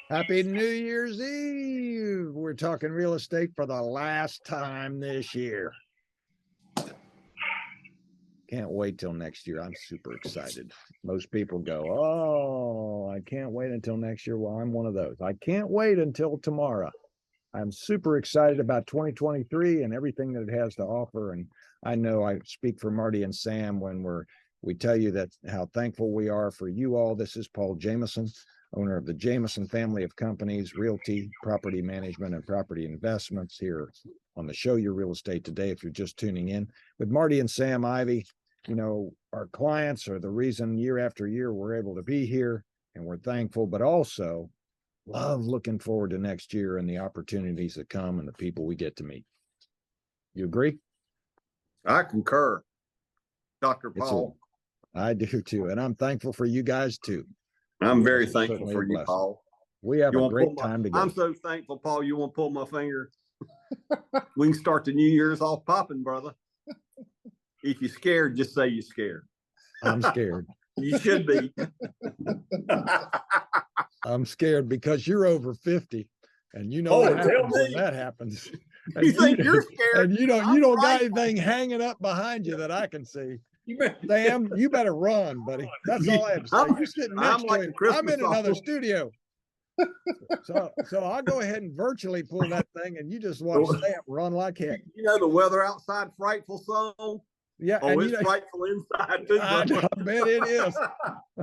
Happy New Year's Eve. We're talking real estate for the last time this year. Can't wait till next year. I'm super excited. Most people go, oh, I can't wait until next year. Well, I'm one of those. I can't wait until tomorrow. I'm super excited about 2023 and everything that it has to offer. And I know I speak for Marty and Sam when we tell you that how thankful we are for you all. This is Paul Jameson, owner of the Jameson family of companies, realty, property management, and property investments, here on the show Your Real Estate Today. If you're just tuning in with Marty and Sam Ivey, you know, our clients are the reason year after year we're able to be here, and we're thankful, but also love looking forward to next year and the opportunities that come and the people we get to meet. You agree? I concur, Dr. Paul. I do too. And I'm thankful for you guys too. I'm very thankful for you, Paul. We have a great time together. I'm so thankful, Paul. You want to pull my finger? We can start the New Year's off popping, brother. If you're scared, just say you're scared. I'm scared. You should be. I'm scared because you're over 50, and you know what happens when that happens. You think you're scared? And you don't got anything hanging up behind you that I can see. Sam, you better run, buddy. That's all I have to say. You're sitting next to him. I'm in another studio. So I'll go ahead and virtually pull that thing, and you just watch Sam run like heck. You know the weather outside frightful song? Yeah. Oh, it's frightful inside too. I bet it is.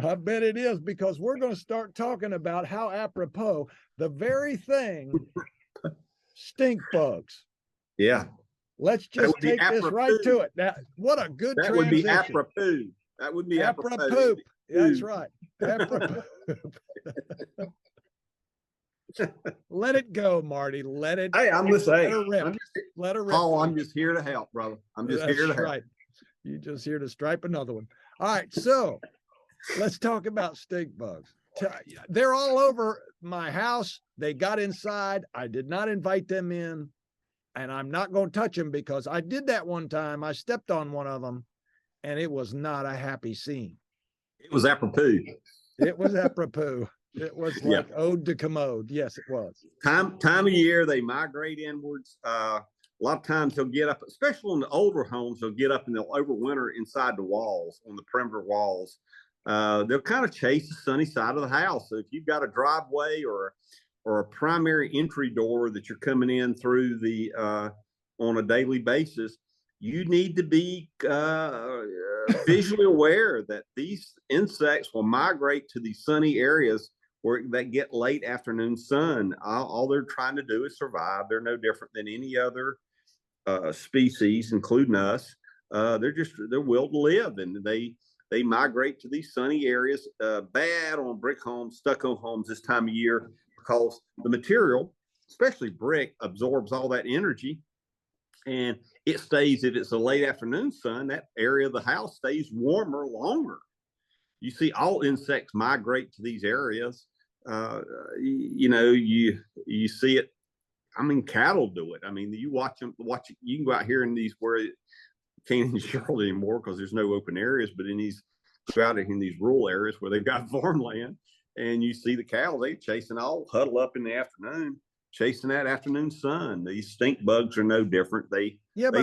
I bet it is, because we're going to start talking about how apropos the very thing, stink bugs. Yeah. Let's just take this right to it. Now, what a good transition. Would be apropos. That would be apropos. That's right. Apropos. Let it go, Marty. Let it. Hey, I'm just saying. Let her rip. Oh, I'm just here to help, brother. I'm just here to help. Right. You're just here to stripe another one. All right, so let's talk about stink bugs. They're all over my house. They got inside. I did not invite them in, and I'm not going to touch them because I did that one time. I stepped on one of them, and it was not a happy scene. It was apropos. It was apropos. It was like ode to commode. Yes, it was. Time of year, they migrate inwards. A lot of times they'll get up, especially on the older homes, they'll get up and they'll overwinter inside the walls, on the perimeter walls. They'll kind of chase the sunny side of the house. So if you've got a driveway or a primary entry door that you're coming in through the on a daily basis, you need to be visually aware that these insects will migrate to these sunny areas where they get late afternoon sun. All they're trying to do is survive. They're no different than any other species, including us. They're willed to live, and they migrate to these sunny areas. Bad on brick homes, stucco homes this time of year, because the material, especially brick, absorbs all that energy, and it stays. If it's a late afternoon sun, that area of the house stays warmer longer. You see all insects migrate to these areas. You know, you see it. I mean, cattle do it. I mean, you watch it. You can go out here in these where you can't in Charlotte anymore because there's no open areas, but in these, go out in these rural areas where they've got farmland, and you see the cows, they chasing, all huddle up in the afternoon, chasing that afternoon sun. These stink bugs are no different. But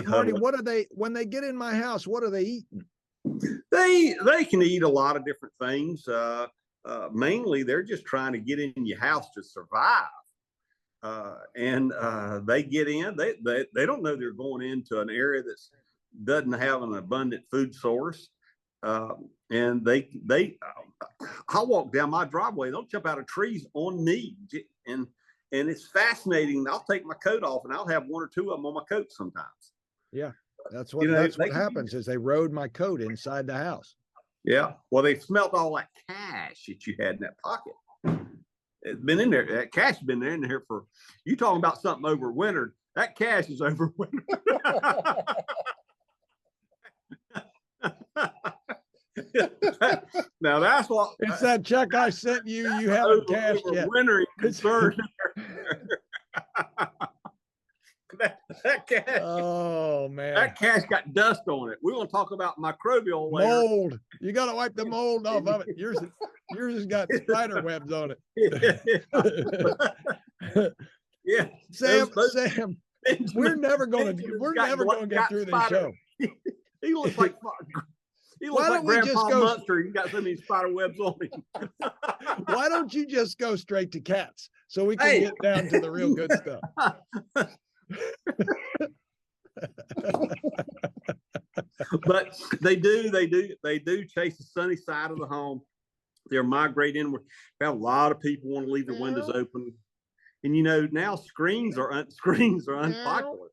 Marty, what are they, when they get in my house, what are they eating? They can eat a lot of different things. Mainly they're just trying to get in your house to survive. And they get in, they don't know they're going into an area that doesn't have an abundant food source. And I'll walk down my driveway, they'll jump out of trees on me. And it's fascinating. I'll take my coat off and I'll have one or two of them on my coat sometimes. Yeah. That's what happens is they rode my coat inside the house. Yeah. Well, they smelt all that cash that you had in that pocket. It's been in there. That cash has been in there for, you talking about something overwintered. That cash is overwintered. Now that's what. It's that check I sent you. You haven't cashed yet. Wintering concern. That cat, Oh man. that cat's got dust on it. We're gonna talk about microbial layer. Mold. You got to wipe the mold off of it. Yours has got spider webs on it. Yeah, Sam, Benjamin, we're never going to Benjamin's get through this show. He looks like Why don't we just Grandpa go? Munster. He got so many spider webs on him. Why don't you just go straight to cats so we can get down to the real good stuff? But they do chase the sunny side of the home. They're migrating inward. A lot of people want to leave their windows open, and you know now screens are unpopular.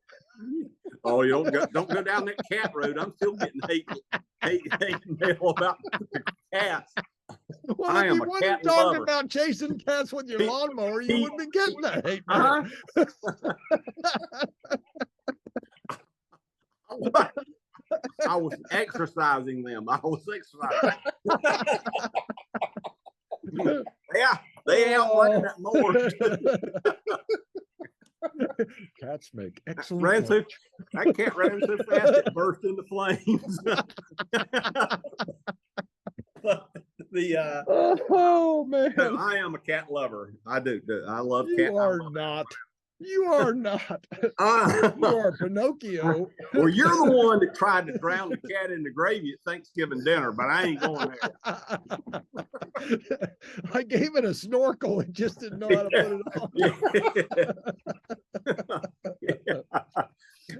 Oh, you don't go down that cat road. I'm still getting hate mail about the cats. Well, I if am you a wouldn't cat talk lover. about chasing cats with your lawnmower, you wouldn't be getting that hate mail. I was exercising them. I was exercising. Yeah, they outran that mower. Cats make excellent lunch. That cat ran so fast it burst into flames. Oh man, I am a cat lover. I do. I love you cat. Are not. You are not. You are Pinocchio. Well, you're the one that tried to drown the cat in the gravy at Thanksgiving dinner, but I ain't going there. I gave it a snorkel and just didn't know how to put it on. Yeah.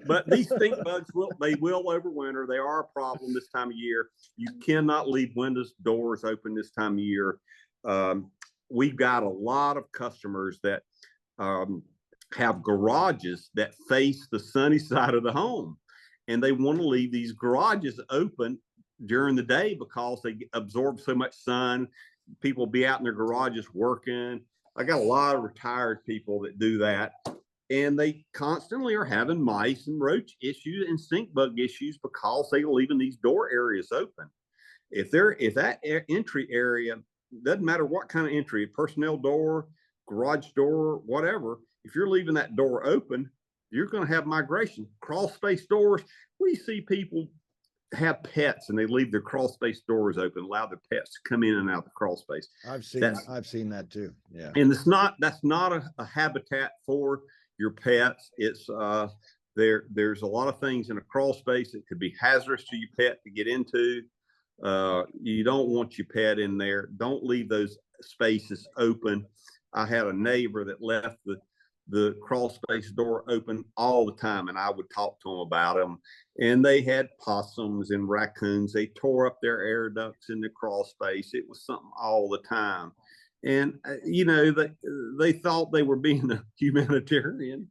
But these stink bugs will overwinter. They are a problem this time of year. You cannot leave windows, doors open this time of year. We've got a lot of customers that have garages that face the sunny side of the home, and they want to leave these garages open during the day because they absorb so much sun. People be out in their garages working. I got a lot of retired people that do that, and they constantly are having mice and roach issues and stink bug issues because they're leaving these door areas open. If that entry area, doesn't matter what kind of entry, personnel door, garage door, whatever, if you're leaving that door open, you're going to have migration. Crawl space doors, we see people have pets and they leave their crawl space doors open, allow their pets to come in and out the crawl space. I've seen that too. Yeah. And that's not a habitat for your pets. It's there's a lot of things in a crawl space that could be hazardous to your pet to get into. You don't want your pet in there. Don't leave those spaces open. I had a neighbor that left the crawl space door open all the time, and I would talk to them about them. And they had possums and raccoons. They tore up their air ducts in the crawl space. It was something all the time. And you know, they thought they were being a humanitarian,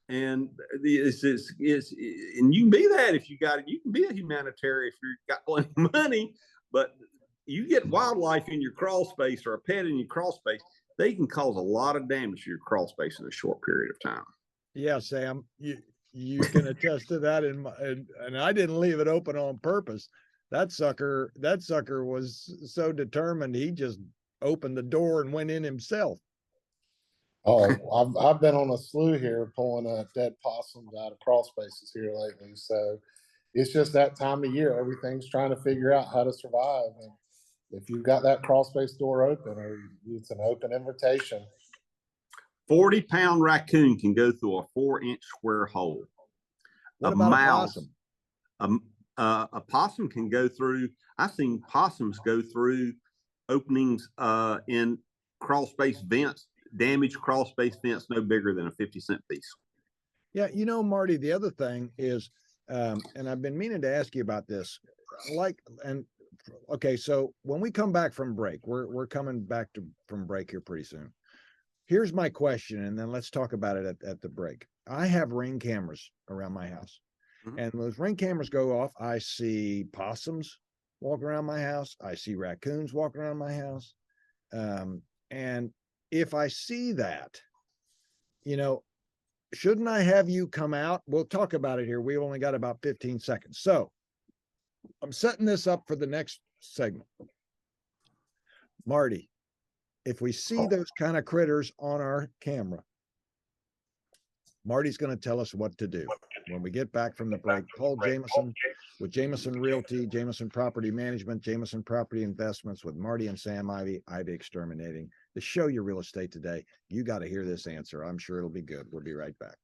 and it's and you can be that if you got it. You can be a humanitarian if you've got plenty of money, but you get wildlife in your crawl space or a pet in your crawl space, they can cause a lot of damage to your crawl space in a short period of time. Yeah, Sam, you can attest to that. And I didn't leave it open on purpose. That sucker was so determined, he just opened the door and went in himself. Oh, I've been on a slew here pulling dead possums out of crawl spaces here lately. So it's just that time of year. Everything's trying to figure out how to survive. And if you've got that crawl space door open, or it's an open invitation. 40-pound raccoon can go through a 4-inch square hole. What about mouse, a possum? A possum can go through. I've seen possums go through openings in crawl space vents, damaged crawl space vents no bigger than a 50-cent piece. Yeah, you know, Marty, the other thing is, and I've been meaning to ask you about this, okay, so when we come back from break, we're coming back from break here pretty soon. Here's my question, and then let's talk about it at the break. I have Ring cameras around my house, and those Ring cameras go off. I see possums walk around my house. I see raccoons walk around my house. And if I see that, you know, shouldn't I have you come out? We'll talk about it here. We've only got about 15 seconds. So I'm setting this up for the next segment. Marty, if we see those kind of critters on our camera, Marty's going to tell us what to do. When we get back from the break, Paul Jameson with Jameson Realty, Jameson Property Management, Jameson Property Investments with Marty and Sam Ivey, Ivey Exterminating. To show your real estate today, you got to hear this answer. I'm sure it'll be good. We'll be right back.